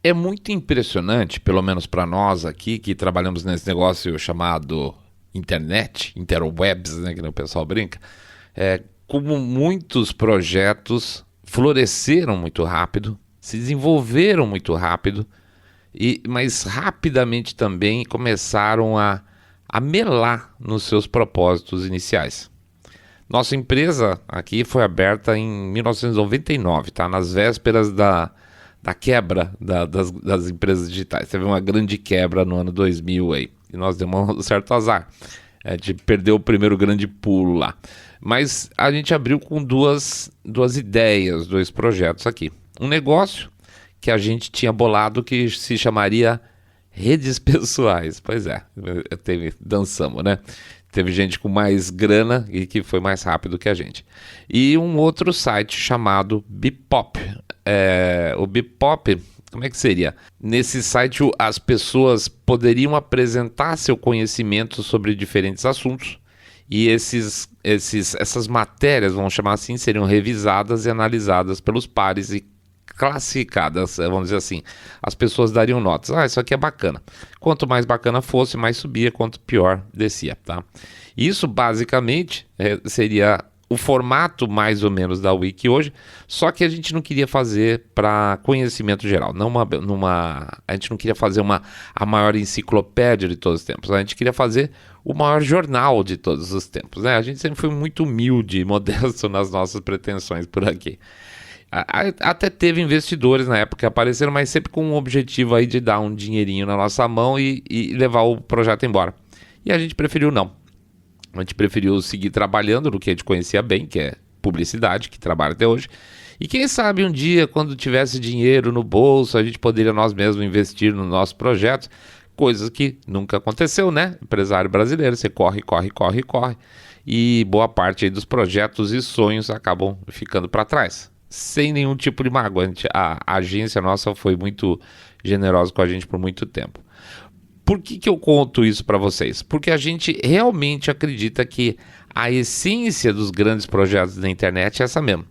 É muito impressionante, pelo menos para nós aqui, que trabalhamos nesse negócio chamado internet, interwebs, né, que o pessoal brinca, como muitos projetos floresceram muito rápido, se desenvolveram muito rápido, mas rapidamente também começaram a melar nos seus propósitos iniciais. Nossa empresa aqui foi aberta em 1999, tá? Nas vésperas da quebra das empresas digitais. Teve uma grande quebra no ano 2000 aí, e nós demos um certo azar de perder o primeiro grande pulo lá. Mas a gente abriu com duas ideias, dois projetos aqui. Um negócio que a gente tinha bolado que se chamaria redes pessoais. Pois é, dançamos, né? Teve gente com mais grana e que foi mais rápido que a gente. E um outro site chamado Bipop. O Bipop, como é que seria? Nesse site as pessoas poderiam apresentar seu conhecimento sobre diferentes assuntos e essas matérias, vamos chamar assim, seriam revisadas e analisadas pelos pares e classificadas, vamos dizer assim. As pessoas dariam notas. Isso aqui é bacana. Quanto mais bacana fosse, mais subia, quanto pior descia, tá? Isso basicamente seria o formato mais ou menos da Wiki hoje, só que a gente não queria fazer para conhecimento geral, a gente não queria fazer a maior enciclopédia de todos os tempos, a gente queria fazer o maior jornal de todos os tempos, né? A gente sempre foi muito humilde e modesto nas nossas pretensões por aqui. Até teve investidores na época que apareceram, mas sempre com o objetivo aí de dar um dinheirinho na nossa mão e levar o projeto embora. E a gente preferiu não. A gente preferiu seguir trabalhando no que a gente conhecia bem, que é publicidade, que trabalha até hoje. E quem sabe um dia, quando tivesse dinheiro no bolso, a gente poderia nós mesmos investir no nosso projeto, coisas que nunca aconteceu, né? Empresário brasileiro, você corre. E boa parte aí dos projetos e sonhos acabam ficando para trás. Sem nenhum tipo de mágoa. A agência nossa foi muito generosa com a gente por muito tempo. Por que eu conto isso para vocês? Porque a gente realmente acredita que a essência dos grandes projetos da internet é essa mesmo.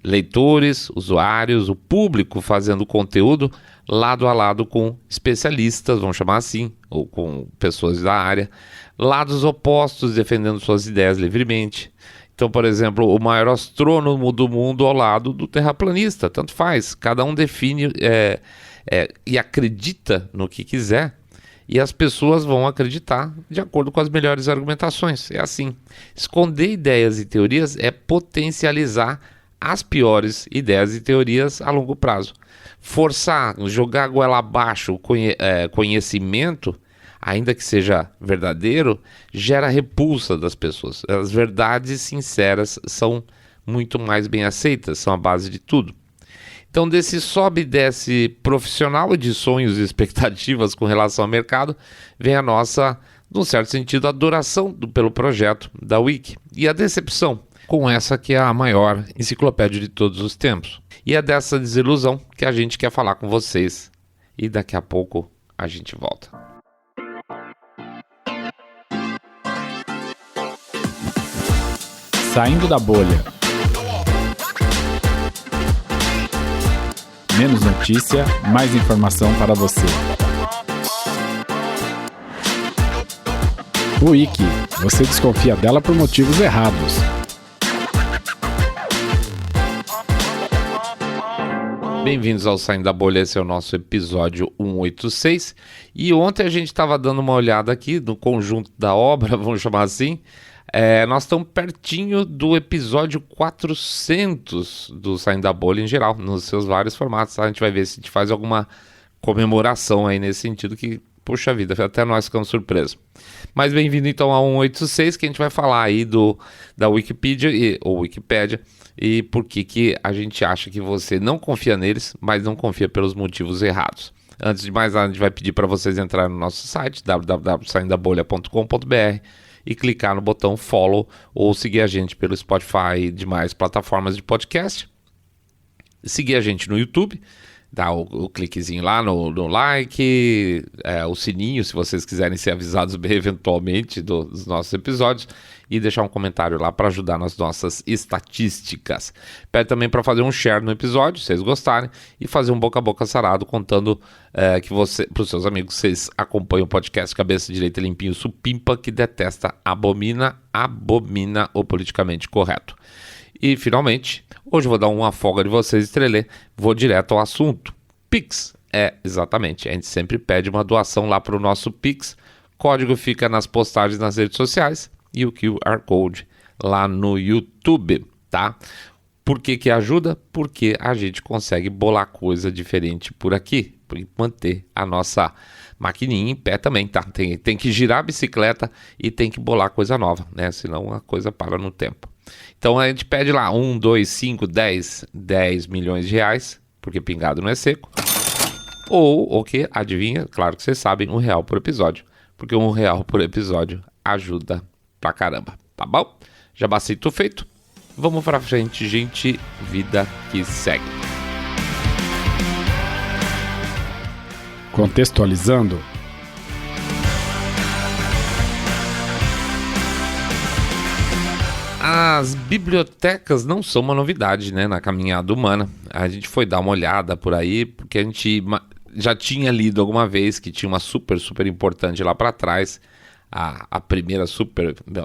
Leitores, usuários, o público fazendo conteúdo lado a lado com especialistas, vamos chamar assim, ou com pessoas da área, lados opostos defendendo suas ideias livremente. Então, por exemplo, o maior astrônomo do mundo ao lado do terraplanista, tanto faz. Cada um define e acredita no que quiser, e as pessoas vão acreditar de acordo com as melhores argumentações. É assim. Esconder ideias e teorias é potencializar as piores ideias e teorias a longo prazo. Forçar, jogar a goela abaixo o conhecimento, ainda que seja verdadeiro, gera repulsa das pessoas. As verdades sinceras são muito mais bem aceitas, são a base de tudo. Então, desse sobe e desce profissional de sonhos e expectativas com relação ao mercado, vem a nossa, num certo sentido, adoração pelo projeto da Wiki e a decepção com essa que é a maior enciclopédia de todos os tempos. E é dessa desilusão que a gente quer falar com vocês. E daqui a pouco a gente volta. Saindo da bolha. Menos notícia, mais informação para você. O Wiki, você desconfia dela por motivos errados. Bem-vindos ao Saindo da Bolha, esse é o nosso episódio 186. E ontem a gente estava dando uma olhada aqui no conjunto da obra, vamos chamar assim. Nós estamos pertinho do episódio 400 do Saindo da Bolha em geral, nos seus vários formatos. A gente vai ver se a gente faz alguma comemoração aí nesse sentido que, puxa vida, até nós ficamos surpresos. Mas bem-vindo então ao 186, que a gente vai falar aí da Wikipedia ou Wikipédia e por que a gente acha que você não confia neles, mas não confia pelos motivos errados. Antes de mais nada, a gente vai pedir para vocês entrarem no nosso site www.saindabolha.com.br e clicar no botão follow ou seguir a gente pelo Spotify e demais plataformas de podcast. Seguir a gente no YouTube, Dá o cliquezinho lá no like, o sininho, se vocês quiserem ser avisados eventualmente dos nossos episódios, e deixar um comentário lá para ajudar nas nossas estatísticas. Pede também para fazer um share no episódio, se vocês gostarem, e fazer um boca a boca sarado contando que para os seus amigos vocês acompanham o podcast Cabeça Direita Limpinho Supimpa, que detesta, abomina o politicamente correto. E, finalmente, hoje eu vou dar uma folga de vocês, estrelê, vou direto ao assunto. Pix, exatamente, a gente sempre pede uma doação lá para o nosso Pix, código fica nas postagens nas redes sociais e o QR Code lá no YouTube, tá? Por que ajuda? Porque a gente consegue bolar coisa diferente por aqui, por manter a nossa maquininha em pé também, tá? Tem que girar a bicicleta e tem que bolar coisa nova, né? Senão a coisa para no tempo. Então a gente pede lá 1, 2, 5, 10 milhões de reais, porque pingado não é seco. Ou o que? Adivinha? Claro que vocês sabem, R$1 por episódio. Porque R$1 por episódio ajuda pra caramba, tá bom? Já bastante tudo feito. Vamos pra frente, gente. Vida que segue. Contextualizando. As bibliotecas não são uma novidade, né, na caminhada humana. A gente foi dar uma olhada por aí, porque a gente já tinha lido alguma vez que tinha uma super importante lá para trás. A primeira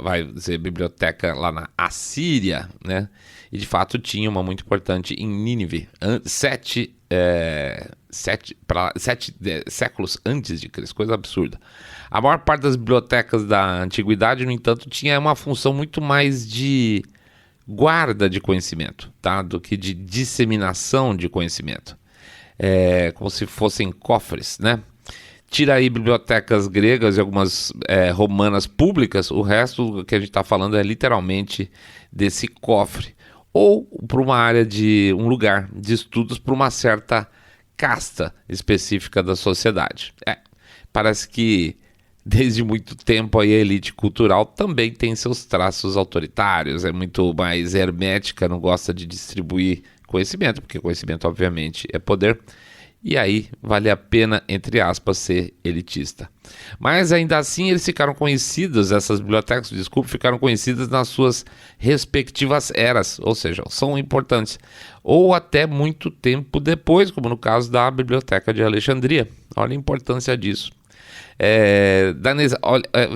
vai dizer, biblioteca lá na Assíria, né? E de fato tinha uma muito importante em Nínive, 7 séculos antes de Cristo, coisa absurda. A maior parte das bibliotecas da antiguidade, no entanto, tinha uma função muito mais de guarda de conhecimento, tá? Do que de disseminação de conhecimento. Como se fossem cofres, né? Tira aí bibliotecas gregas e algumas romanas públicas, o resto que a gente está falando é literalmente desse cofre. Ou para uma área um lugar de estudos para uma certa casta específica da sociedade. Parece que desde muito tempo aí a elite cultural também tem seus traços autoritários, é muito mais hermética, não gosta de distribuir conhecimento, porque conhecimento obviamente é poder. E aí vale a pena, entre aspas, ser elitista. Mas ainda assim eles ficaram conhecidos, essas bibliotecas, ficaram conhecidas nas suas respectivas eras, ou seja, são importantes. Ou até muito tempo depois, como no caso da Biblioteca de Alexandria. Olha a importância disso.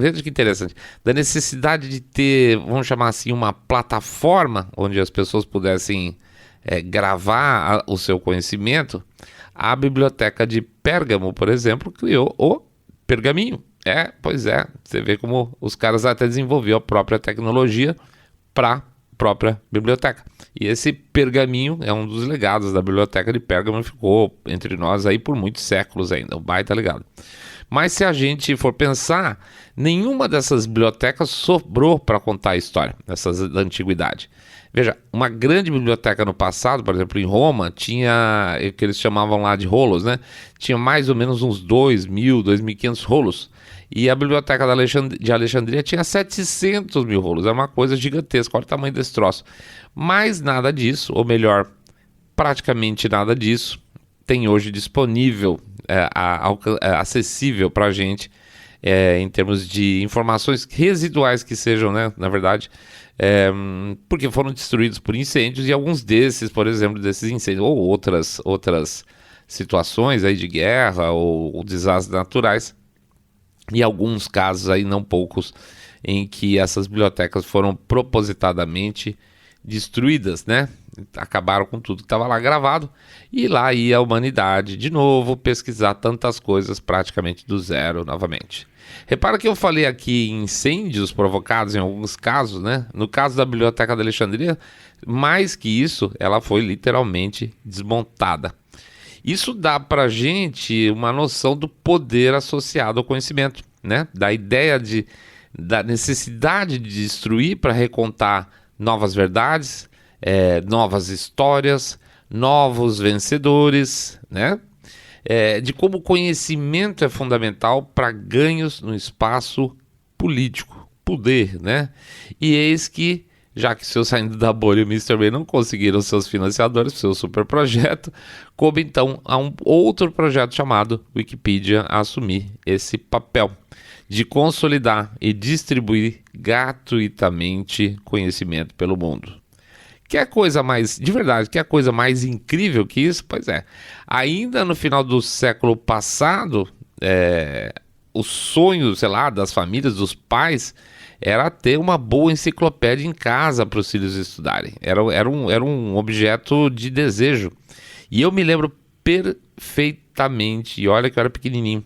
Veja que interessante, da necessidade de ter, vamos chamar assim, uma plataforma onde as pessoas pudessem gravar o seu conhecimento. A Biblioteca de Pérgamo, por exemplo, criou o pergaminho. Pois é, você vê como os caras até desenvolveram a própria tecnologia para a própria biblioteca. E esse pergaminho é um dos legados da Biblioteca de Pérgamo, ficou entre nós aí por muitos séculos ainda, um baita legado. Mas se a gente for pensar, nenhuma dessas bibliotecas sobrou para contar a história, essas da antiguidade. Veja, uma grande biblioteca no passado, por exemplo, em Roma, tinha o que eles chamavam lá de rolos, né? Tinha mais ou menos uns 2.000, 2.500 rolos. E a biblioteca de Alexandria tinha 700 mil rolos. É uma coisa gigantesca, olha o tamanho desse troço. Mas nada disso, ou melhor, praticamente nada disso, tem hoje disponível, acessível para a gente, em termos de informações residuais que sejam, né, na verdade, porque foram destruídos por incêndios, e alguns desses, por exemplo, desses incêndios, ou outras situações aí de guerra ou desastres naturais, e alguns casos aí, não poucos, em que essas bibliotecas foram propositadamente destruídas, né? Acabaram com tudo que estava lá gravado, e lá ia a humanidade de novo pesquisar tantas coisas praticamente do zero novamente. Repara que eu falei aqui em incêndios provocados em alguns casos, né? No caso da Biblioteca de Alexandria, mais que isso, ela foi literalmente desmontada. Isso dá pra gente uma noção do poder associado ao conhecimento, né? Da ideia da necessidade de destruir para recontar novas verdades, novas histórias, novos vencedores, né? De como o conhecimento é fundamental para ganhos no espaço político, poder, né? E eis que já que seu Saindo da Bolha e o Mr. Bean não conseguiram seus financiadores para o seu super projeto, coube então a um outro projeto chamado Wikipedia a assumir esse papel de consolidar e distribuir gratuitamente conhecimento pelo mundo. Quer coisa mais, de verdade, quer coisa mais incrível que isso? Pois é, ainda no final do século passado, o sonho, sei lá, das famílias, dos pais, era ter uma boa enciclopédia em casa para os filhos estudarem. Era um objeto de desejo. E eu me lembro perfeitamente, e olha que eu era pequenininho,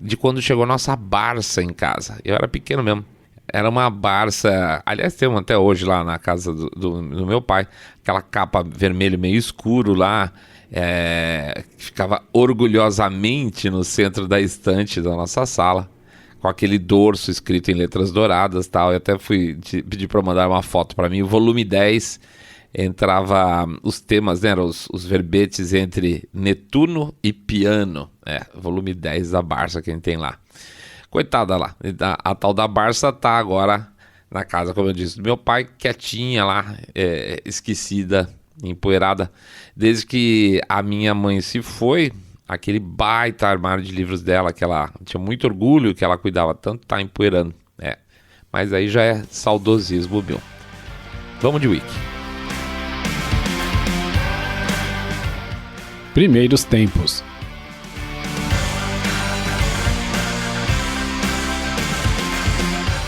de quando chegou a nossa Barça em casa. Eu era pequeno mesmo. Era uma Barça, aliás, tem uma até hoje lá na casa do meu pai, aquela capa vermelho meio escuro lá, que ficava orgulhosamente no centro da estante da nossa sala, com aquele dorso escrito em letras douradas e tal. Eu até fui pedir para mandar uma foto para mim. O volume 10 entrava os temas, né, os verbetes entre Netuno e piano. Volume 10 da Barça que a gente tem lá. Coitada lá, a tal da Barça tá agora na casa, como eu disse, do meu pai, quietinha lá, esquecida, empoeirada. Desde que a minha mãe se foi, aquele baita armário de livros dela, que ela tinha muito orgulho, que ela cuidava tanto, tá empoeirando. Mas aí já é saudosismo meu. Vamos de Wiki. Primeiros tempos.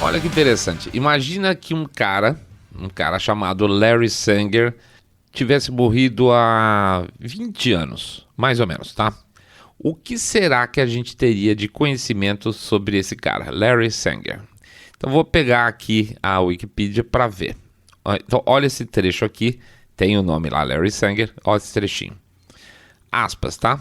Olha que interessante. Imagina que um cara chamado Larry Sanger tivesse morrido há 20 anos, mais ou menos, tá? O que será que a gente teria de conhecimento sobre esse cara, Larry Sanger? Então vou pegar aqui a Wikipedia para ver. Então olha esse trecho aqui, tem o nome lá, Larry Sanger, olha esse trechinho. Aspas, tá?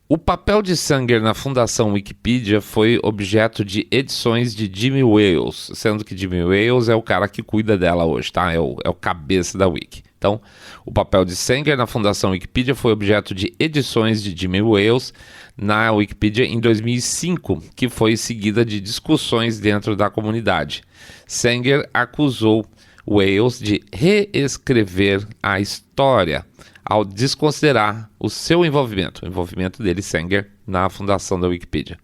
O papel de Sanger na fundação Wikipedia foi objeto de edições de Jimmy Wales, sendo que Jimmy Wales é o cara que cuida dela hoje, tá? É o cabeça da Wiki. Então, o papel de Sanger na fundação Wikipedia foi objeto de edições de Jimmy Wales na Wikipedia em 2005, que foi seguida de discussões dentro da comunidade. Sanger acusou Wales de reescrever a história, ao desconsiderar o seu envolvimento, o envolvimento dele, Sanger, na fundação da Wikipedia.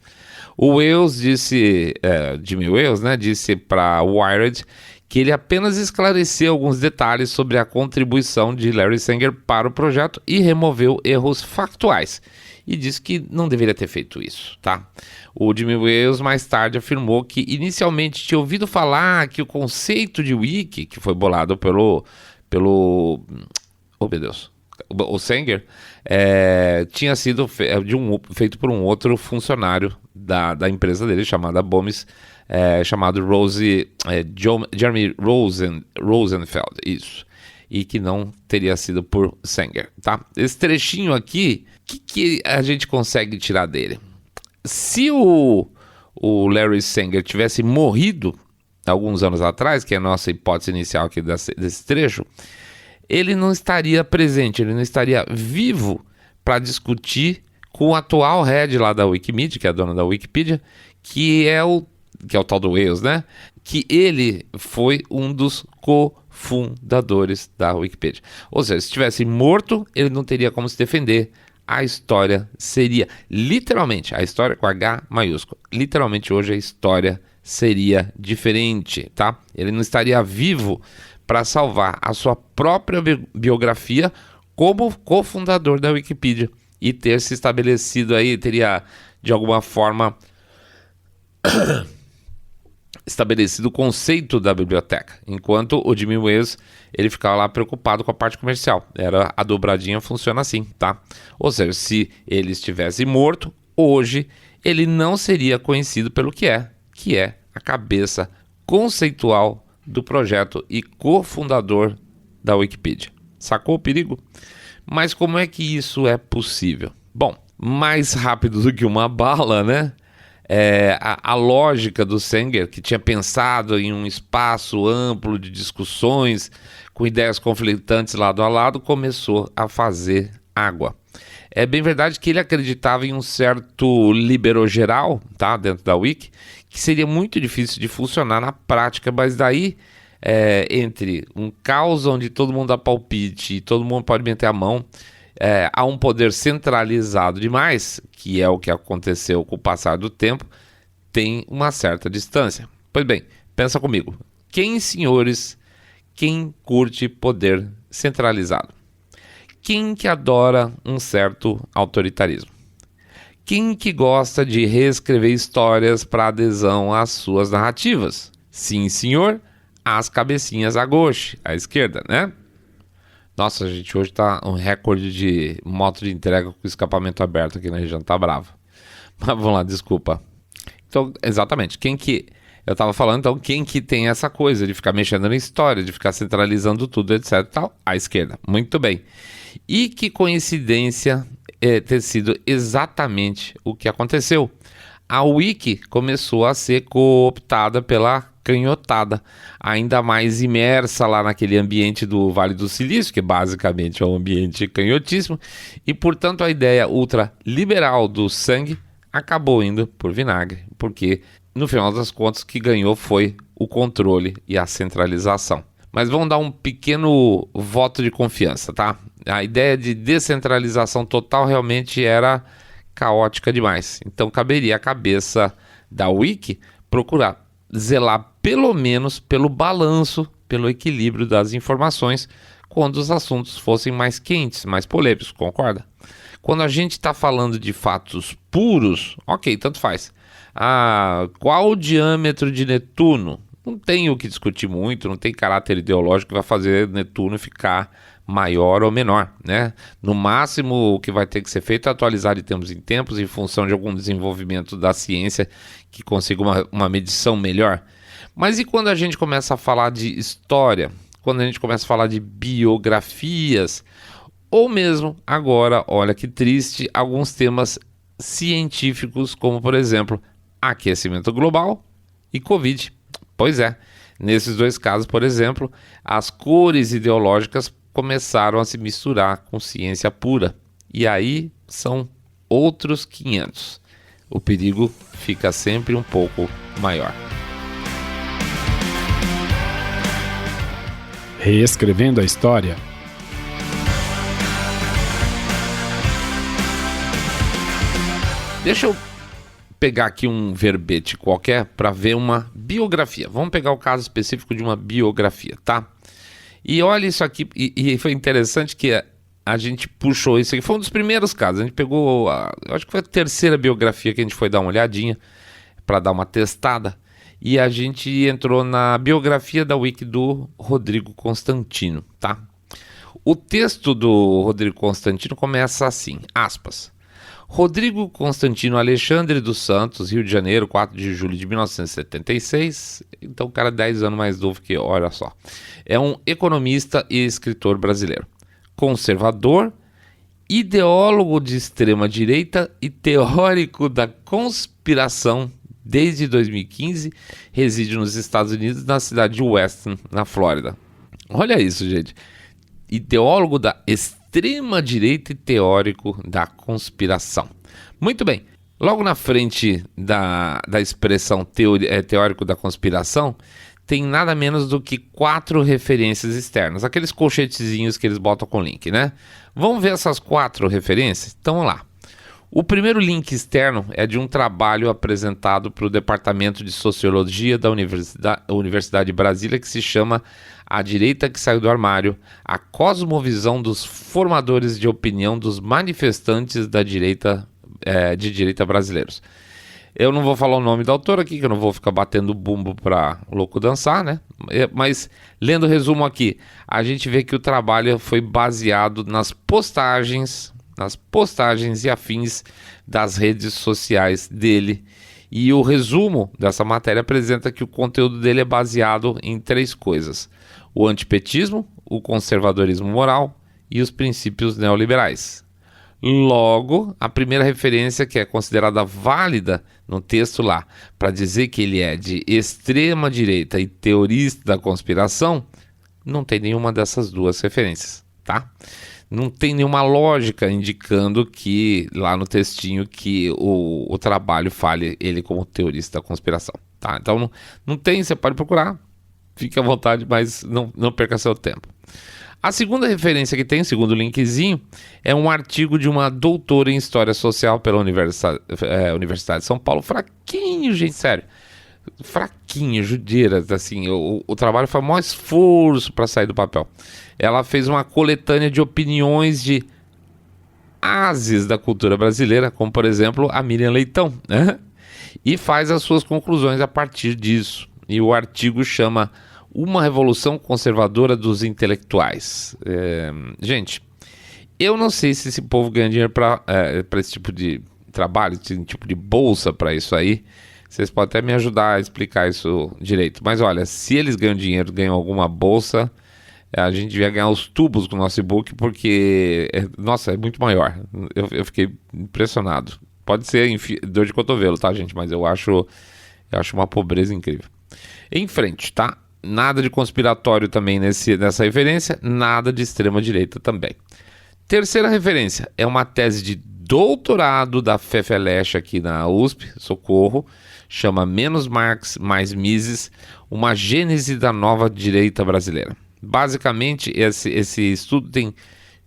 O Wales disse, Jimmy Wales, né, disse para Wired que ele apenas esclareceu alguns detalhes sobre a contribuição de Larry Sanger para o projeto e removeu erros factuais. E disse que não deveria ter feito isso, tá? O Jimmy Wales mais tarde afirmou que inicialmente tinha ouvido falar que o conceito de wiki, que foi bolado pelo oh meu Deus, o Sanger, tinha sido feito por um outro funcionário da empresa dele, chamada Bomis, chamado Jeremy Rosenfeld, isso, e que não teria sido por Sanger, tá? Esse trechinho aqui, o que a gente consegue tirar dele? Se o Larry Sanger tivesse morrido alguns anos atrás, que é a nossa hipótese inicial aqui desse trecho, ele não estaria presente, ele não estaria vivo para discutir com o atual head lá da Wikimedia, que é a dona da Wikipedia, que é o tal do Wales, né? Que ele foi um dos cofundadores da Wikipedia. Ou seja, se estivesse morto, ele não teria como se defender. A história seria, literalmente, a história com H maiúsculo, literalmente hoje a história seria diferente, tá? Ele não estaria vivo para salvar a sua própria biografia como cofundador da Wikipedia e ter se estabelecido aí, teria de alguma forma estabelecido o conceito da biblioteca, enquanto o Jimmy Wales, ele ficava lá preocupado com a parte comercial. A dobradinha funciona assim, tá? Ou seja, se ele estivesse morto, hoje ele não seria conhecido pelo que é a cabeça conceitual do projeto e cofundador da Wikipedia. Sacou o perigo? Mas como é que isso é possível? Bom, mais rápido do que uma bala, né? A lógica do Sanger, que tinha pensado em um espaço amplo de discussões com ideias conflitantes lado a lado, começou a fazer água. É bem verdade que ele acreditava em um certo liberou-geral, tá, dentro da Wiki, que seria muito difícil de funcionar na prática, mas daí entre um caos onde todo mundo dá palpite e todo mundo pode meter a mão, há um poder centralizado demais, que é o que aconteceu com o passar do tempo, tem uma certa distância. Pois bem, pensa comigo. Quem curte poder centralizado? Quem que adora um certo autoritarismo? Quem que gosta de reescrever histórias para adesão às suas narrativas? Sim, senhor, as cabecinhas a gauche, à esquerda, né? Nossa, gente, hoje tá um recorde de moto de entrega com escapamento aberto aqui na região, tá bravo. Mas vamos lá, desculpa. Então, exatamente, eu tava falando, então, quem que tem essa coisa de ficar mexendo na história, de ficar centralizando tudo, etc e tal? À esquerda. Muito bem. E que coincidência ter sido exatamente o que aconteceu. A Wiki começou a ser cooptada pela canhotada, ainda mais imersa lá naquele ambiente do Vale do Silício, que basicamente é um ambiente canhotíssimo, e portanto a ideia ultraliberal do sangue acabou indo por vinagre, porque no final das contas o que ganhou foi o controle e a centralização. Mas vamos dar um pequeno voto de confiança, tá? A ideia de descentralização total realmente era caótica demais. Então caberia à cabeça da Wiki procurar zelar pelo menos pelo balanço, pelo equilíbrio das informações quando os assuntos fossem mais quentes, mais polêmicos, concorda? Quando a gente está falando de fatos puros, ok, tanto faz. Qual o diâmetro de Netuno? Não tem o que discutir muito, não tem caráter ideológico que vai fazer Netuno ficar maior ou menor, né? No máximo, o que vai ter que ser feito é atualizar de tempos em tempos em função de algum desenvolvimento da ciência que consiga uma medição melhor. Mas e quando a gente começa a falar de história? Quando a gente começa a falar de biografias? Ou mesmo, agora, olha que triste, alguns temas científicos, como por exemplo, aquecimento global e Covid. Pois é, nesses dois casos, por exemplo, as cores ideológicas começaram a se misturar com ciência pura. E aí são outros 500. O perigo fica sempre um pouco maior. Reescrevendo a história. Deixa eu pegar aqui um verbete qualquer para ver uma biografia. Vamos pegar o caso específico de uma biografia, tá? E olha isso aqui, e foi interessante que a gente puxou isso aqui. Foi um dos primeiros casos. A gente pegou, eu acho que foi a terceira biografia que a gente foi dar uma olhadinha para dar uma testada. E a gente entrou na biografia da Wiki do Rodrigo Constantino, tá? O texto do Rodrigo Constantino começa assim, aspas. Rodrigo Constantino Alexandre dos Santos, Rio de Janeiro, 4 de julho de 1976. Então o cara é 10 anos mais novo que eu, olha só. É um economista e escritor brasileiro. Conservador, ideólogo de extrema direita e teórico da conspiração. Desde 2015, reside nos Estados Unidos, na cidade de Weston, na Flórida. Olha isso, gente. Ideólogo da extrema-direita e teórico da conspiração. Muito bem. Logo na frente da expressão teórico da conspiração, tem nada menos do que 4 referências externas. Aqueles colchetezinhos que eles botam com link, né? Vamos ver essas 4 referências? Então, vamos lá. O primeiro link externo é de um trabalho apresentado para o Departamento de Sociologia da Universidade de Brasília, que se chama A Direita que Saiu do Armário, a cosmovisão dos formadores de opinião dos manifestantes da direita, de direita brasileiros. Eu não vou falar o nome da autora aqui, que eu não vou ficar batendo bumbo para louco dançar, né? Mas, lendo o resumo aqui, a gente vê que o trabalho foi baseado nas postagens e afins das redes sociais dele. E o resumo dessa matéria apresenta que o conteúdo dele é baseado em 3 coisas: o antipetismo, o conservadorismo moral e os princípios neoliberais. Logo, a primeira referência que é considerada válida no texto lá, para dizer que ele é de extrema direita e teorista da conspiração, não tem nenhuma dessas 2 referências, tá? Não tem nenhuma lógica indicando que, lá no textinho, que o trabalho fale ele como teorista da conspiração, tá? Então, não tem, você pode procurar. fique à vontade, mas não perca seu tempo. A segunda referência que tem, segundo o linkzinho, é um artigo de uma doutora em História Social pela Universidade de São Paulo. Fraquinho, gente, sério. Fraquinho, judeira, assim. O trabalho foi o maior esforço para sair do papel. Ela fez uma coletânea de opiniões de ases da cultura brasileira, como, por exemplo, a Miriam Leitão, né? E faz as suas conclusões a partir disso. E o artigo chama Uma Revolução Conservadora dos Intelectuais. Gente, eu não sei se esse povo ganha dinheiro para esse tipo de trabalho, esse tipo de bolsa para isso aí. Vocês podem até me ajudar a explicar isso direito. Mas olha, se eles ganham dinheiro, ganham alguma bolsa, a gente devia ganhar os tubos com o nosso e-book, porque, nossa, é muito maior. Eu fiquei impressionado. Pode ser dor de cotovelo, tá, gente? Mas eu acho uma pobreza incrível. Em frente, tá? Nada de conspiratório também nessa referência, nada de extrema-direita também. Terceira referência é uma tese de doutorado da FEFELESH aqui na USP, socorro, chama Menos Marx, Mais Mises, uma gênese da nova direita brasileira. Basicamente, esse estudo tem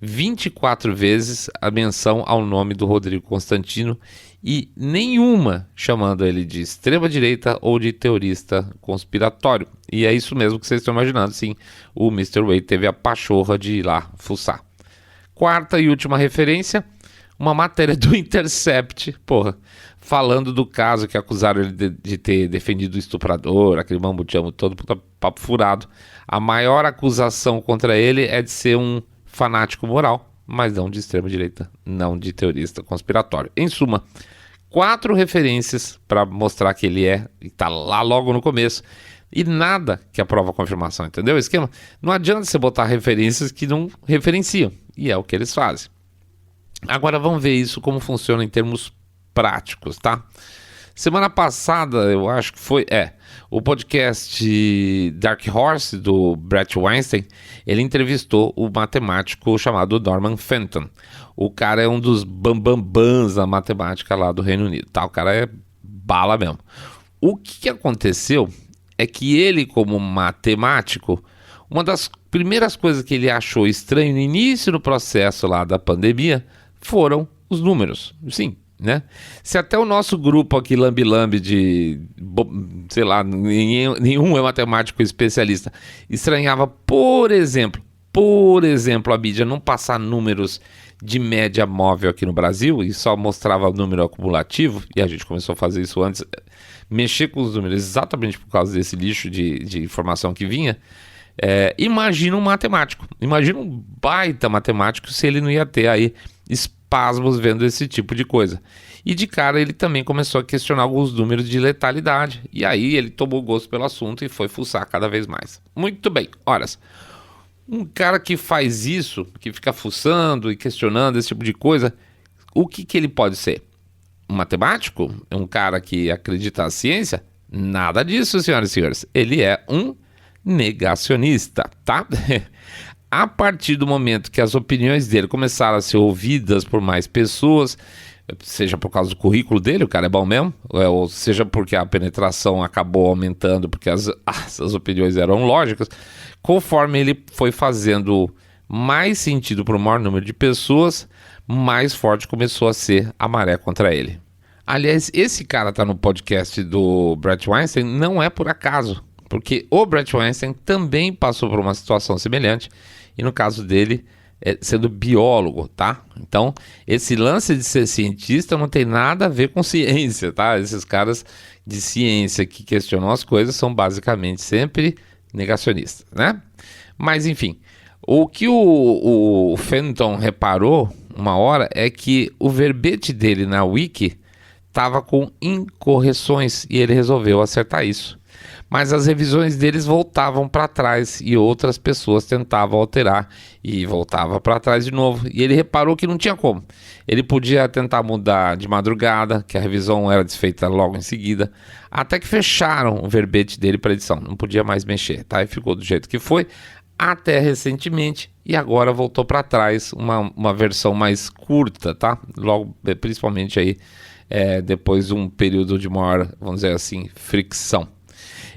24 vezes a menção ao nome do Rodrigo Constantino e nenhuma chamando ele de extrema-direita ou de teorista conspiratório. E é isso mesmo que vocês estão imaginando, sim, o Mr. Way teve a pachorra de ir lá fuçar. Quarta e última referência, uma matéria do Intercept, falando do caso que acusaram ele de ter defendido o estuprador, aquele mambo-jambo todo, papo furado. A maior acusação contra ele é de ser um fanático moral, mas não de extrema-direita, não de teorista conspiratório. Em suma, 4 referências para mostrar que ele está lá logo no começo, e nada que aprova a confirmação, entendeu o esquema? Não adianta você botar referências que não referenciam, e é o que eles fazem. Agora vamos ver isso como funciona em termos práticos, tá? Semana passada, eu acho que foi, o podcast Dark Horse, do Bret Weinstein, ele entrevistou o matemático chamado Norman Fenton. O cara é um dos bambambãs da matemática lá do Reino Unido, tá? O cara é bala mesmo. O que aconteceu é que ele, como matemático, uma das primeiras coisas que ele achou estranho no início do processo lá da pandemia foram os números. Sim, né? Se até o nosso grupo aqui, lambi-lambi sei lá, nenhum é matemático especialista, estranhava, por exemplo, a mídia não passar números de média móvel aqui no Brasil e só mostrava o número acumulativo, e a gente começou a fazer isso antes, mexer com os números exatamente por causa desse lixo de informação que vinha. Imagina um matemático, imagina um baita matemático se ele não ia ter aí espasmos vendo esse tipo de coisa. E de cara ele também começou a questionar alguns números de letalidade, e aí ele tomou gosto pelo assunto e foi fuçar cada vez mais. Muito bem, horas. Um cara que faz isso, que fica fuçando e questionando esse tipo de coisa, o que ele pode ser? Um matemático? Um cara que acredita na ciência? Nada disso, senhoras e senhores. Ele é um negacionista, tá? A partir do momento que as opiniões dele começaram a ser ouvidas por mais pessoas, seja por causa do currículo dele, o cara é bom mesmo, ou seja porque a penetração acabou aumentando, porque as opiniões eram lógicas, conforme ele foi fazendo mais sentido para o maior número de pessoas, mais forte começou a ser a maré contra ele. Aliás, esse cara tá no podcast do Bret Weinstein não é por acaso, porque o Bret Weinstein também passou por uma situação semelhante, e no caso dele, sendo biólogo, tá? Então, esse lance de ser cientista não tem nada a ver com ciência, tá? Esses caras de ciência que questionam as coisas são basicamente sempre negacionistas, né? Mas, enfim, o que o Fenton reparou uma hora é que o verbete dele na Wiki estava com incorreções e ele resolveu acertar isso. Mas as revisões deles voltavam para trás e outras pessoas tentavam alterar e voltava para trás de novo. E ele reparou que não tinha como. Ele podia tentar mudar de madrugada, que a revisão era desfeita logo em seguida, até que fecharam o verbete dele para edição. Não podia mais mexer, tá? E ficou do jeito que foi, até recentemente, e agora voltou para trás uma versão mais curta, tá? Logo, principalmente aí, depois de um período de maior, vamos dizer assim, fricção.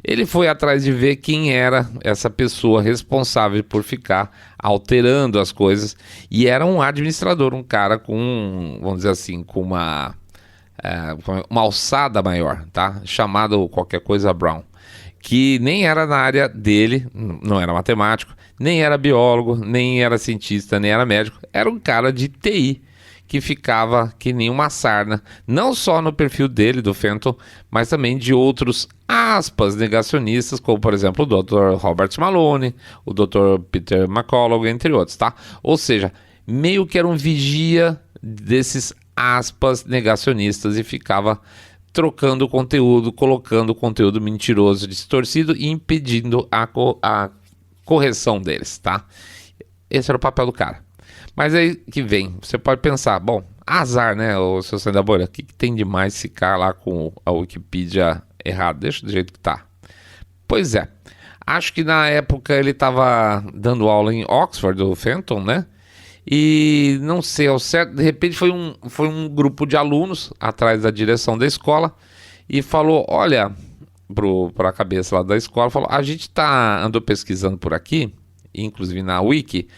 Ele foi atrás de ver quem era essa pessoa responsável por ficar alterando as coisas, e era um administrador, um cara com, vamos dizer assim, com uma alçada maior, tá? Chamado qualquer coisa Brown, que nem era na área dele, não era matemático, nem era biólogo, nem era cientista, nem era médico, era um cara de TI, que ficava que nem uma sarna, não só no perfil dele, do Fenton, mas também de outros, aspas, negacionistas, como por exemplo o Dr. Robert Malone, o Dr. Peter McCullough, entre outros, tá? Ou seja, meio que era um vigia desses, aspas, negacionistas, e ficava trocando conteúdo, colocando conteúdo mentiroso, distorcido e impedindo a correção deles, tá? Esse era o papel do cara. Mas aí que vem, você pode pensar, bom, azar, né, o seu Sandro da Bolha, o que tem de mais ficar lá com a Wikipedia errada? Deixa do jeito que tá. Pois é, acho que na época ele estava dando aula em Oxford, do Fenton, né? E não sei ao certo, de repente foi um grupo de alunos atrás da direção da escola e falou, olha, para a cabeça lá da escola, falou, a gente andou pesquisando por aqui, inclusive na Wiki,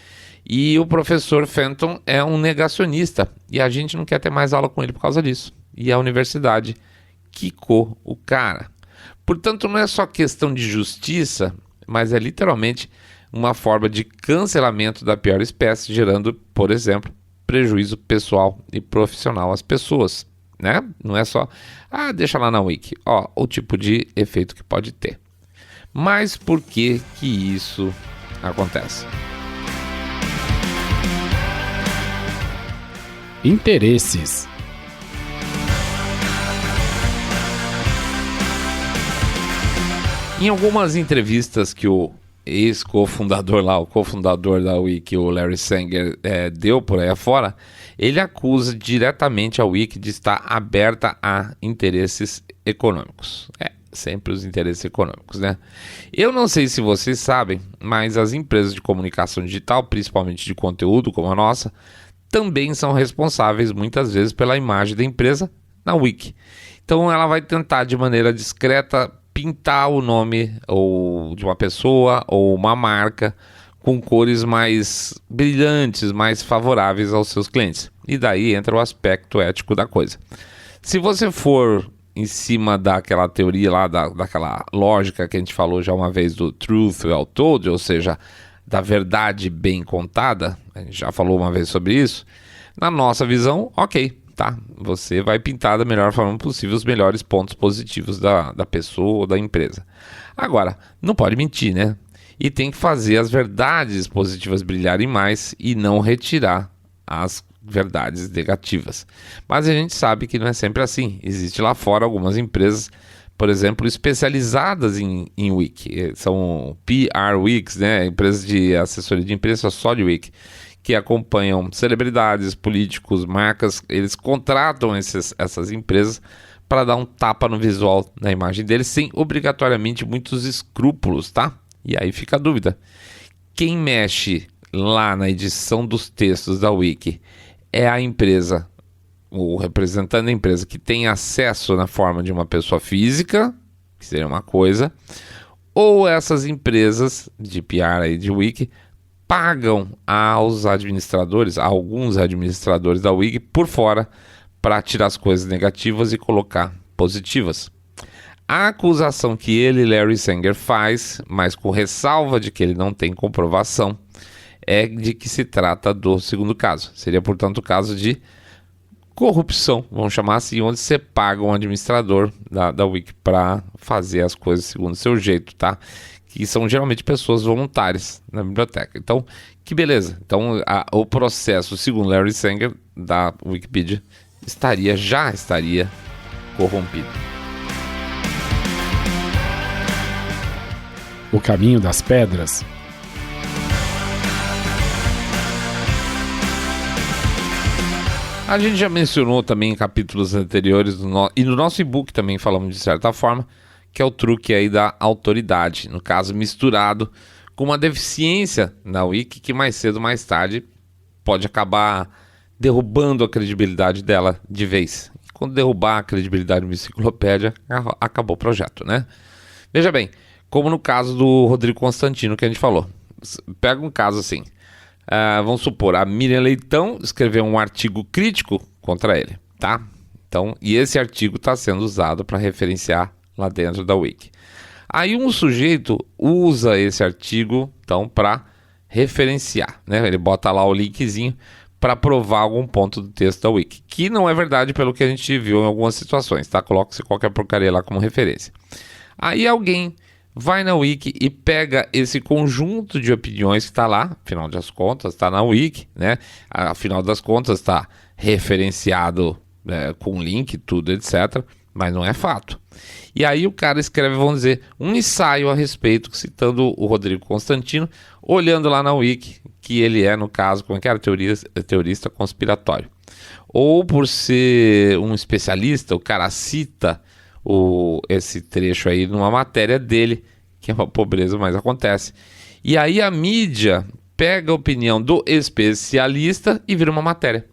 e o professor Fenton é um negacionista e a gente não quer ter mais aula com ele por causa disso. E a universidade quicou o cara. Portanto, não é só questão de justiça, mas é literalmente uma forma de cancelamento da pior espécie, gerando, por exemplo, prejuízo pessoal e profissional às pessoas, né? Não é só, deixa lá na Wiki, o tipo de efeito que pode ter. Mas por que isso acontece? Interesses. Em algumas entrevistas que o ex-cofundador lá, o cofundador da Wiki, o Larry Sanger, deu por aí afora, ele acusa diretamente a Wiki de estar aberta a interesses econômicos. Sempre os interesses econômicos, né? Eu não sei se vocês sabem, mas as empresas de comunicação digital, principalmente de conteúdo como a nossa, também são responsáveis muitas vezes pela imagem da empresa na Wiki. Então ela vai tentar de maneira discreta pintar o nome ou de uma pessoa ou uma marca com cores mais brilhantes, mais favoráveis aos seus clientes. E daí entra o aspecto ético da coisa. Se você for em cima daquela teoria lá, daquela lógica que a gente falou já uma vez do truth well told, ou seja, da verdade bem contada, a gente já falou uma vez sobre isso, na nossa visão, ok, tá? Você vai pintar da melhor forma possível os melhores pontos positivos da pessoa ou da empresa. Agora, não pode mentir, né? E tem que fazer as verdades positivas brilharem mais e não retirar as verdades negativas. Mas a gente sabe que não é sempre assim. Existe lá fora algumas empresas, por exemplo, especializadas em Wiki. São PR Wikis, né? Empresas de assessoria de imprensa só de Wiki, que acompanham celebridades, políticos, marcas. Eles contratam essas empresas para dar um tapa no visual, na imagem deles, sem obrigatoriamente muitos escrúpulos, tá? E aí fica a dúvida. Quem mexe lá na edição dos textos da Wiki é a empresa, o representante da empresa, que tem acesso na forma de uma pessoa física, que seria uma coisa, ou essas empresas de PR e de Wiki pagam aos administradores, a alguns administradores da Wiki por fora, para tirar as coisas negativas e colocar positivas. A acusação que ele, Larry Sanger, faz, mas com ressalva de que ele não tem comprovação, é de que se trata do segundo caso. Seria, portanto, o caso de corrupção, vamos chamar assim, onde você paga um administrador da Wiki para fazer as coisas segundo o seu jeito, tá? Que são geralmente pessoas voluntárias na biblioteca. Então, que beleza. Então, o processo, segundo Larry Sanger, da Wikipedia, já estaria corrompido. O caminho das pedras. A gente já mencionou também em capítulos anteriores e no nosso e-book também falamos de certa forma, que é o truque aí da autoridade, no caso misturado com uma deficiência na Wiki que mais cedo ou mais tarde pode acabar derrubando a credibilidade dela de vez. E quando derrubar a credibilidade de uma enciclopédia, acabou o projeto, né? Veja bem, como no caso do Rodrigo Constantino que a gente falou. Pega um caso assim, vamos supor, a Miriam Leitão escreveu um artigo crítico contra ele, tá? Então, e esse artigo está sendo usado para referenciar lá dentro da Wiki. Aí um sujeito usa esse artigo, então, para referenciar, né? Ele bota lá o linkzinho para provar algum ponto do texto da Wiki, que não é verdade pelo que a gente viu em algumas situações, tá? Coloca-se qualquer porcaria lá como referência. Aí alguém vai na Wiki e pega esse conjunto de opiniões que está lá, afinal das contas, está na Wiki, né? Afinal das contas, está referenciado com link, tudo, etc. Mas não é fato. E aí o cara escreve, vamos dizer, um ensaio a respeito, citando o Rodrigo Constantino, olhando lá na Wiki, que ele é, no caso, como é que era? Teorista conspiratório. Ou por ser um especialista, o cara cita esse trecho aí numa matéria dele, que é uma pobreza, mas acontece. E aí a mídia pega a opinião do especialista e vira uma matéria.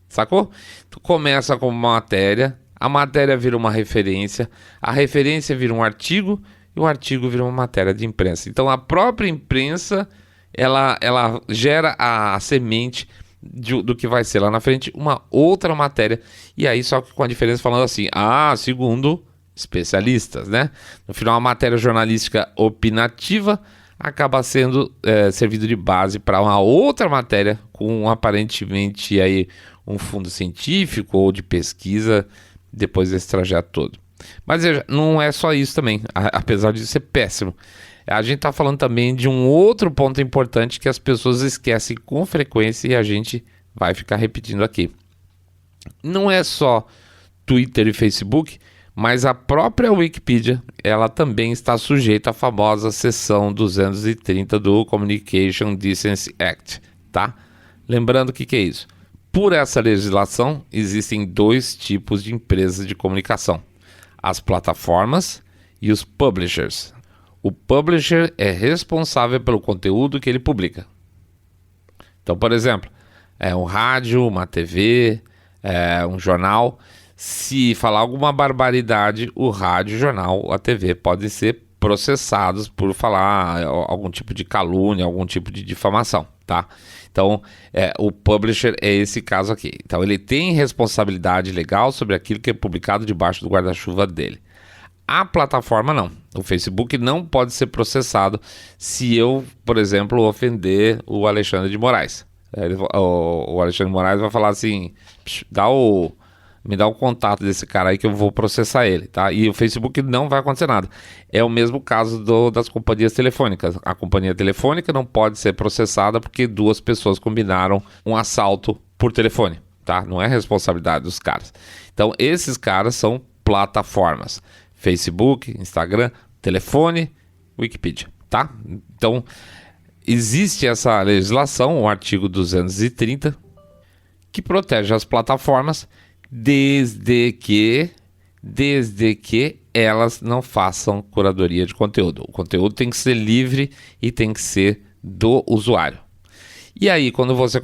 Sacou? Tu começa com uma matéria, a matéria vira uma referência, a referência vira um artigo e o artigo vira uma matéria de imprensa. Então a própria imprensa, ela gera a semente do que vai ser lá na frente uma outra matéria. E aí só que com a diferença falando assim, segundo especialistas, né? No final a matéria jornalística opinativa acaba sendo servido de base para uma outra matéria com aparentemente aí um fundo científico ou de pesquisa depois desse trajeto todo. Mas veja, não é só isso também, apesar de ser péssimo. A gente está falando também de um outro ponto importante que as pessoas esquecem com frequência e a gente vai ficar repetindo aqui. Não é só Twitter e Facebook, mas a própria Wikipedia, ela também está sujeita à famosa seção 230 do Communication Decency Act, tá? Lembrando o que é isso. Por essa legislação, existem dois tipos de empresas de comunicação: as plataformas e os publishers. O publisher é responsável pelo conteúdo que ele publica. Então, por exemplo, um rádio, uma TV, um jornal. Se falar alguma barbaridade, o rádio, o jornal, a TV podem ser processados por falar algum tipo de calúnia, algum tipo de difamação, tá? Então, o publisher é esse caso aqui. Então, ele tem responsabilidade legal sobre aquilo que é publicado debaixo do guarda-chuva dele. A plataforma não. O Facebook não pode ser processado se eu, por exemplo, ofender o Alexandre de Moraes. O Alexandre de Moraes vai falar assim, me dá o contato desse cara aí que eu vou processar ele, tá? E o Facebook não vai acontecer nada. É o mesmo caso das companhias telefônicas. A companhia telefônica não pode ser processada porque duas pessoas combinaram um assalto por telefone, tá? Não é responsabilidade dos caras. Então, esses caras são plataformas. Facebook, Instagram, telefone, Wikipedia, tá? Então, existe essa legislação, o artigo 230, que protege as plataformas desde que elas não façam curadoria de conteúdo. O conteúdo tem que ser livre e tem que ser do usuário. E aí, quando você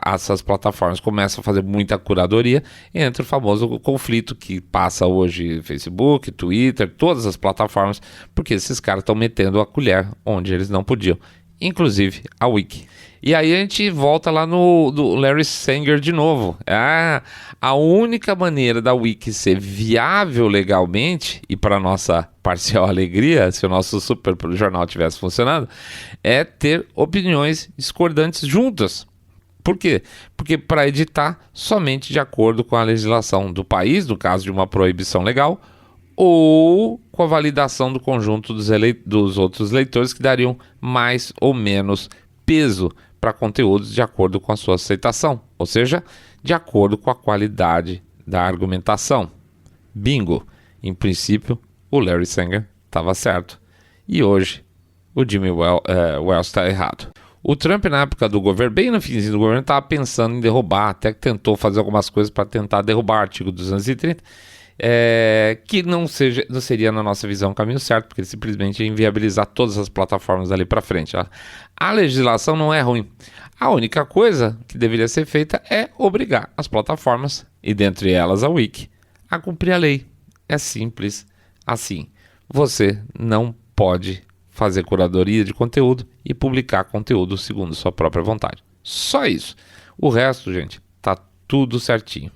essas plataformas começam a fazer muita curadoria, entra o famoso conflito que passa hoje Facebook, Twitter, todas as plataformas, porque esses caras estão metendo a colher onde eles não podiam, inclusive a Wiki. E aí a gente volta lá do Larry Sanger de novo. A única maneira da Wiki ser viável legalmente, e para nossa parcial alegria, se o nosso super jornal tivesse funcionado, é ter opiniões discordantes juntas. Por quê? Porque para editar somente de acordo com a legislação do país, no caso de uma proibição legal, ou com a validação do conjunto dos outros leitores que dariam mais ou menos peso para conteúdos de acordo com a sua aceitação, ou seja, de acordo com a qualidade da argumentação. Bingo! Em princípio, o Larry Sanger estava certo. E hoje, o Jimmy Wales está errado. O Trump, na época do governo, bem no finzinho do governo, estava pensando em derrubar, até que tentou fazer algumas coisas para tentar derrubar o artigo 230, que não seria, na nossa visão, o caminho certo, porque ele simplesmente ia inviabilizar todas as plataformas dali para frente. A legislação não é ruim. A única coisa que deveria ser feita é obrigar as plataformas, e dentre elas a Wiki, a cumprir a lei. É simples assim. você não pode fazer curadoria de conteúdo e publicar conteúdo segundo sua própria vontade. Só isso. O resto, gente, tá tudo certinho.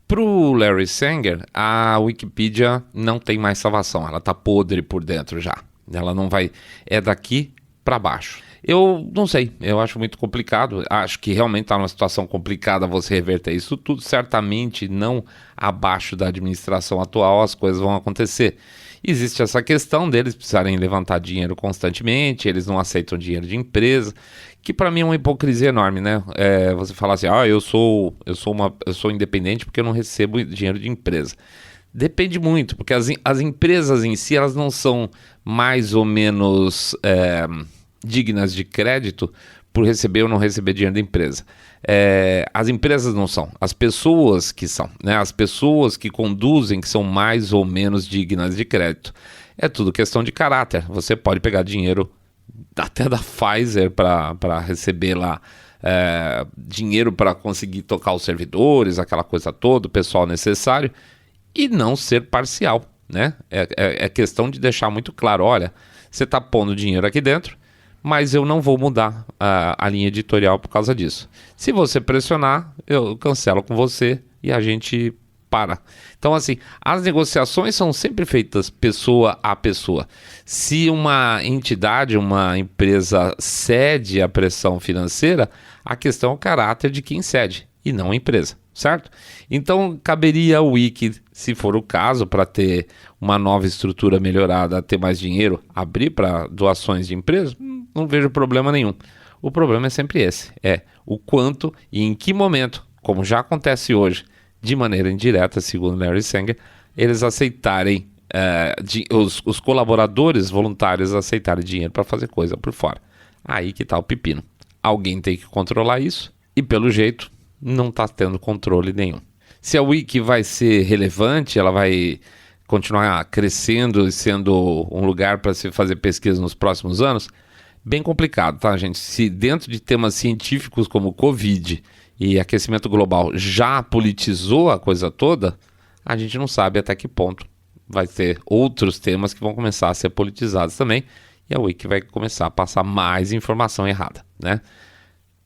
Pro Larry Sanger, a Wikipedia não tem mais salvação. Ela tá podre por dentro já. Ela não vai... É daqui para baixo. Eu não sei, eu acho muito complicado. Acho que realmente está numa situação complicada você reverter isso tudo. Certamente não abaixo da administração atual as coisas vão acontecer. Existe essa questão deles precisarem levantar dinheiro constantemente, eles não aceitam dinheiro de empresa, que para mim é uma hipocrisia enorme, né? Você falar assim, eu sou independente porque eu não recebo dinheiro de empresa. Depende muito, porque as empresas em si, elas não são mais ou menos dignas de crédito por receber ou não receber dinheiro da empresa. As empresas não são, as pessoas que são, né? As pessoas que conduzem que são mais ou menos dignas de crédito. É tudo questão de caráter. Você pode pegar dinheiro até da Pfizer para receber lá dinheiro para conseguir tocar os servidores, aquela coisa toda, o pessoal necessário, e não ser parcial, né? É questão de deixar muito claro, olha, você está pondo dinheiro aqui dentro, mas eu não vou mudar a linha editorial por causa disso. Se você pressionar, eu cancelo com você e a gente para. Então, assim, as negociações são sempre feitas pessoa a pessoa. Se uma entidade, uma empresa cede à pressão financeira, a questão é o caráter de quem cede e não a empresa, certo? Então, caberia ao Wiki, se for o caso, para ter uma nova estrutura melhorada, ter mais dinheiro, abrir para doações de empresas? Não vejo problema nenhum. O problema é sempre esse, o quanto e em que momento, como já acontece hoje, de maneira indireta, segundo Larry Sanger, eles aceitarem, os colaboradores voluntários aceitarem dinheiro para fazer coisa por fora. Aí que tá o pepino. Alguém tem que controlar isso e, pelo jeito, não está tendo controle nenhum. Se a Wiki vai ser relevante, ela vai continuar crescendo e sendo um lugar para se fazer pesquisa nos próximos anos, bem complicado, tá, gente? Se dentro de temas científicos como Covid e aquecimento global já politizou a coisa toda, a gente não sabe até que ponto vai ter outros temas que vão começar a ser politizados também, e a Wiki vai começar a passar mais informação errada, né?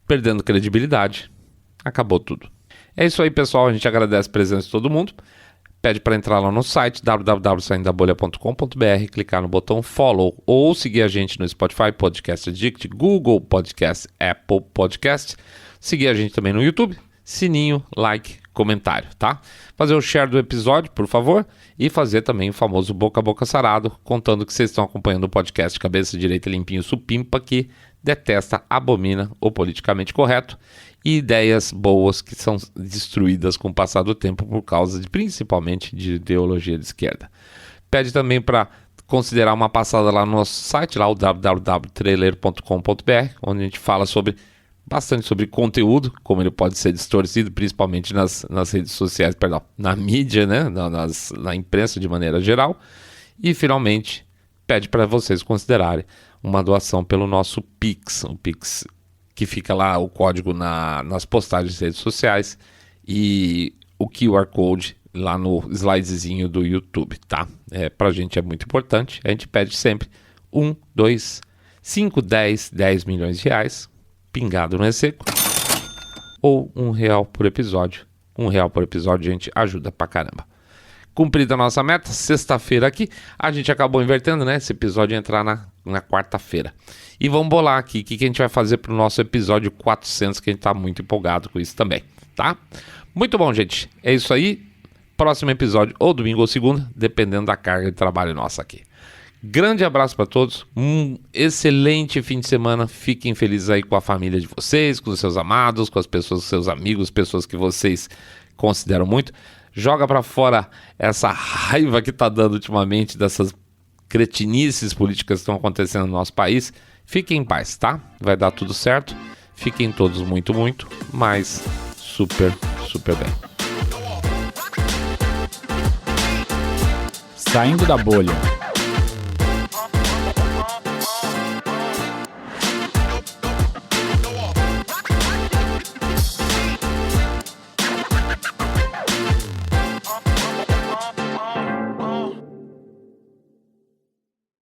Perdendo credibilidade, acabou tudo. É isso aí, pessoal. A gente agradece a presença de todo mundo. Pede para entrar lá no site www.saindabolha.com.br, clicar no botão follow ou seguir a gente no Spotify, Podcast Addict, Google Podcast, Apple Podcast. Seguir a gente também no YouTube, sininho, like, comentário, tá? Fazer o share do episódio, por favor, e fazer também o famoso boca a boca sarado, contando que vocês estão acompanhando o podcast Cabeça Direita Limpinho Supimpa, que detesta, abomina o politicamente correto e ideias boas que são destruídas com o passar do tempo por causa principalmente de ideologia de esquerda. Pede também para considerar uma passada lá no nosso site, lá o www.trailer.com.br, onde a gente fala bastante sobre conteúdo, como ele pode ser distorcido, principalmente nas redes sociais, na mídia, né? na imprensa de maneira geral. E finalmente pede para vocês considerarem uma doação pelo nosso Pix, o Pix que fica lá o código nas postagens das redes sociais e o QR Code lá no slidezinho do YouTube, tá? Pra gente é muito importante, a gente pede sempre 1, 2, 5, 10 milhões de reais, pingado não é seco, ou R$1 por episódio. R$1 por episódio, gente, ajuda pra caramba. Cumprida a nossa meta, sexta-feira aqui, a gente acabou invertendo, né? Esse episódio ia entrar na quarta-feira. E vamos bolar aqui o que a gente vai fazer pro nosso episódio 400, que a gente tá muito empolgado com isso também, tá? Muito bom, gente. É isso aí. Próximo episódio, ou domingo ou segunda, dependendo da carga de trabalho nossa aqui. Grande abraço para todos, um excelente fim de semana, fiquem felizes aí com a família de vocês, com os seus amados, com as pessoas, seus amigos, pessoas que vocês consideram muito. Joga para fora essa raiva que tá dando ultimamente dessas cretinices políticas que estão acontecendo no nosso país. Fiquem em paz, tá? Vai dar tudo certo, fiquem todos muito, mas super, super bem. Saindo da bolha.